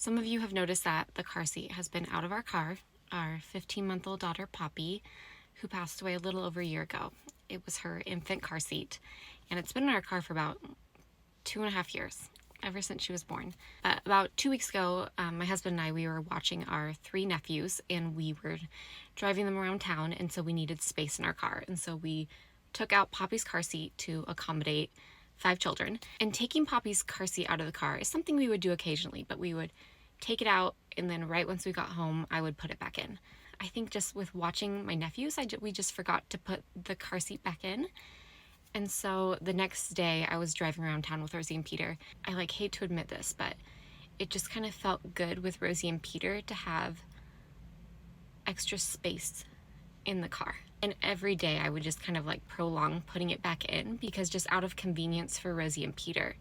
Some of you have noticed that the car seat has been out of our car. Our 15-month-old daughter, Poppy, who passed away a little over a year ago. It was her infant car seat, and it's been in our car for about 2.5 years, ever since she was born. About 2 weeks ago, my husband and I, we were watching our 3 nephews, and we were driving them around town, and so we needed space in our car. And so we took out Poppy's car seat to accommodate 5 children. And taking Poppy's car seat out of the car is something we would do occasionally, but we would take it out, and then right once we got home, I would put it back in. I think just with watching my nephews, we just forgot to put the car seat back in. And so the next day I was driving around town with Rosie and Peter. I hate to admit this, but it just kind of felt good with Rosie and Peter to have extra space in the car. And every day I would just kind of prolong putting it back in, because just out of convenience for Rosie and Peter,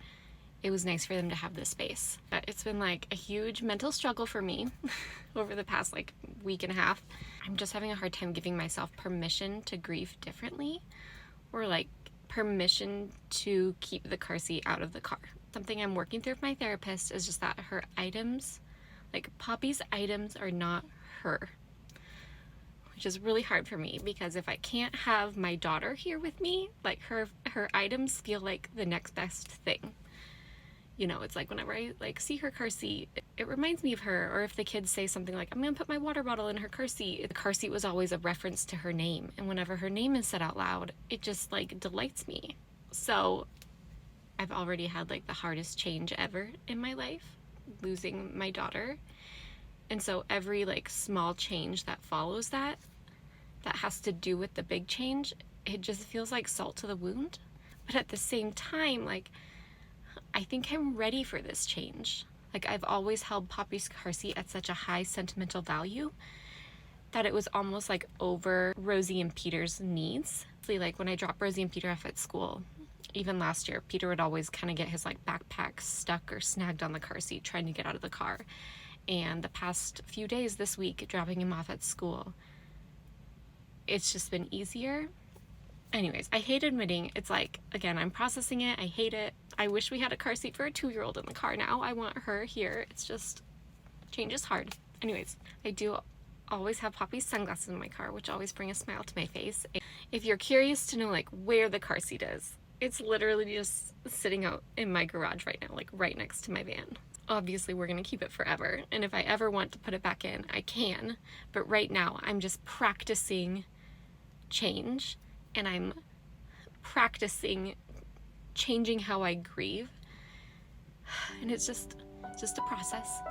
it was nice for them to have this space. But it's been a huge mental struggle for me over the past week and a half. I'm just having a hard time giving myself permission to grieve differently, or permission to keep the car seat out of the car. Something I'm working through with my therapist is just that her items, Poppy's items, are not her. Which is really hard for me, because if I can't have my daughter here with me, her items feel like the next best thing. You know, it's whenever I see her car seat, it reminds me of her. Or if the kids say something like, I'm gonna put my water bottle in her car seat, the car seat was always a reference to her name. And whenever her name is said out loud, it just delights me. So I've already had the hardest change ever in my life, losing my daughter. And so every small change that follows that has to do with the big change, it just feels like salt to the wound. But at the same time, I think I'm ready for this change. I've always held Poppy's car seat at such a high sentimental value that it was almost over Rosie and Peter's needs. When I dropped Rosie and Peter off at school, even last year, Peter would always kind of get his backpack stuck or snagged on the car seat trying to get out of the car. And the past few days this week, dropping him off at school, it's just been easier. Anyways, I hate admitting, it's again, I'm processing it, I hate it. I wish we had a car seat for a 2-year-old in the car now. I want her here. It's just, change is hard. Anyways, I do always have Poppy's sunglasses in my car, which always bring a smile to my face. If you're curious to know where the car seat is, it's literally just sitting out in my garage right now, right next to my van. Obviously, we're gonna keep it forever, and if I ever want to put it back in, I can. But right now, I'm just practicing change, and I'm practicing changing how I grieve. And it's just a process.